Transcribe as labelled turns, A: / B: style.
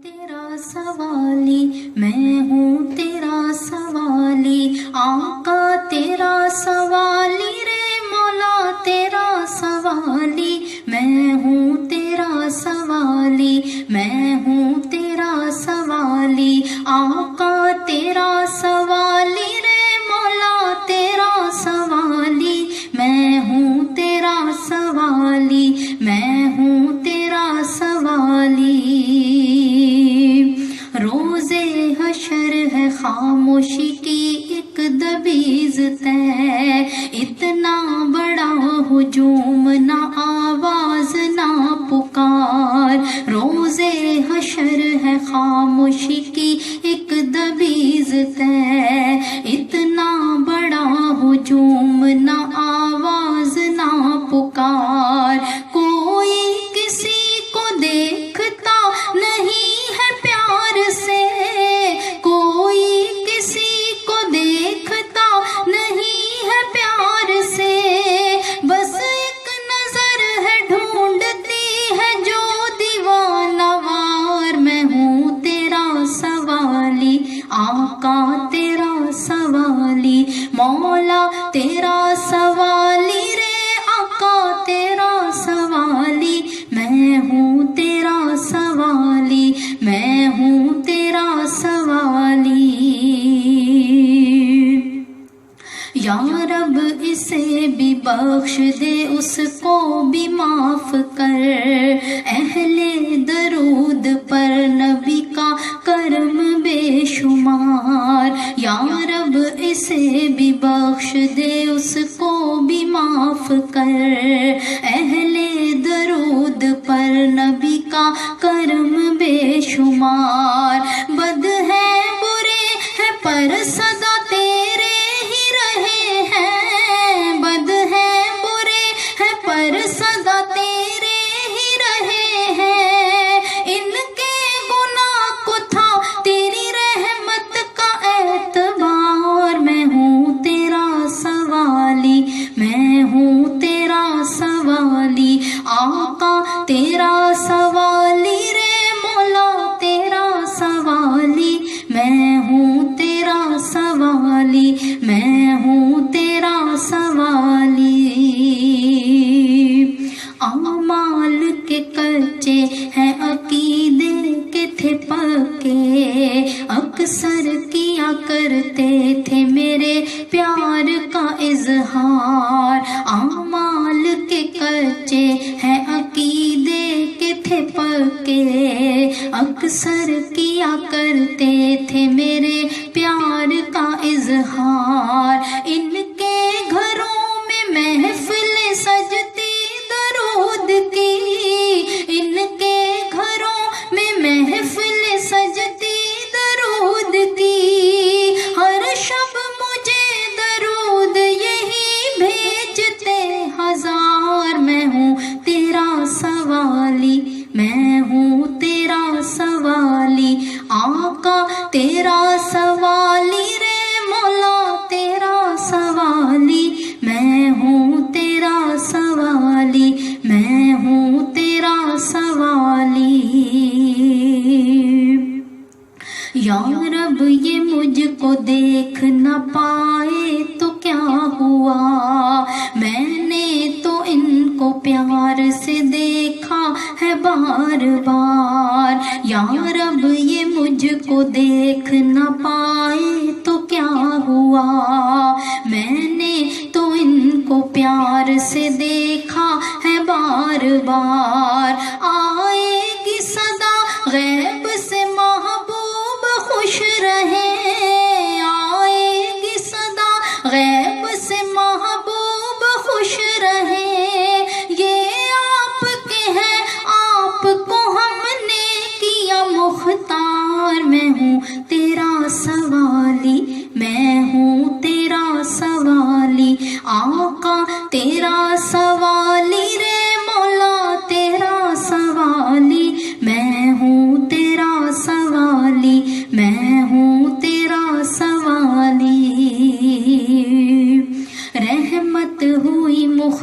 A: تیرا سوالی میں ہوں تیرا سوالی آقا تیرا سوالی رے مولا تیرا سوالی میں ہوں تیرا سوالی میں ہوں تیرا سوالی آقا تیرا سوالی رے مولا تیرا سوالی میں ہوں تیرا سوالی میں ہوں تیرا سوالی روزے حشر ہے خاموشی کی ایک دبیز تے اتنا بڑا ہجوم نہ آواز نہ پکار روزے حشر ہے خاموشی کی ایک دبیز تے اتنا بڑا ہجوم نہ آواز نہ پکار کوئی کسی کو دیکھتا نہیں ہے پیار سے کوئی کسی کو دیکھتا نہیں ہے پیار سے بس ایک نظر ہے ڈھونڈتی ہے جو دیوانہ وار میں ہوں تیرا سوالی آقا تیرا سوالی مولا تیرا سوالی رے آقا تیرا سوالی میں ہوں تیرا سوالی میں ہوں تیرا سوالی یا رب اسے بھی بخش دے اس کو بھی معاف کر اہل درود پر نبی کا کرم بے شمار یا رب اسے بھی بخش دے اس کو بھی معاف کر اہل درود پر نبی کا کرم بے شمار بد ہے برے ہے پر صدا تیرے ہی رہے ہیں بد ہے برے ہے پر صدا تیرے ہی رہے ہیں ان کے گناہ کو تھا تیری رحمت کا اعتبار میں ہوں تیرا سوالی میں ہوں تیرا سوالی آقا تیرا سوالی رے مولا تیرا سوالی میں ہوں تیرا سوالی میں ہوں تیرا سوالی اعمال کے کچے ہیں عقیدے کے تھے پکے اکثر کیا کرتے تھے میرے پیار کا اظہار اعمال کے کچے ہیں عقیدے کے تھے پکے اکثر کیا کرتے تھے میرے پیار کا اظہار ان کے گھروں میں محفل سجتی درود کی ان کے گھروں میں محفل سجتی درود کی ہر شب مجھے درود یہی بھیجتے ہزار میں ہوں تیرا سوالی میں ہوں تیرا سوالی آقا تیرا سوالی رے مولا تیرا سوالی میں ہوں تیرا سوالی میں ہوں تیرا سوالی یا رب یہ مجھ کو دیکھ نہ پائے تو کیا ہوا میں نے تو ان کو پیار سے دیکھا ہے بار بار یا رب یہ مجھ کو دیکھ نہ پائے تو کیا ہوا میں نے تو ان کو پیار سے دیکھا ہے بار بار آئے گی صدا غیب سے محبوب خوش رہے آئے گی صدا غیب سے محبوب خوش رہے یہ آپ کے ہیں آپ کو ہم نے کیا مختار میں ہوں تیرا سوالی میں ہوں تیرا سوالی آقا تیرا سوالی رے مولا تیرا سوالی میں ہوں تیرا سوالی میں ہوں تیرا سوالی رحمت ہوئی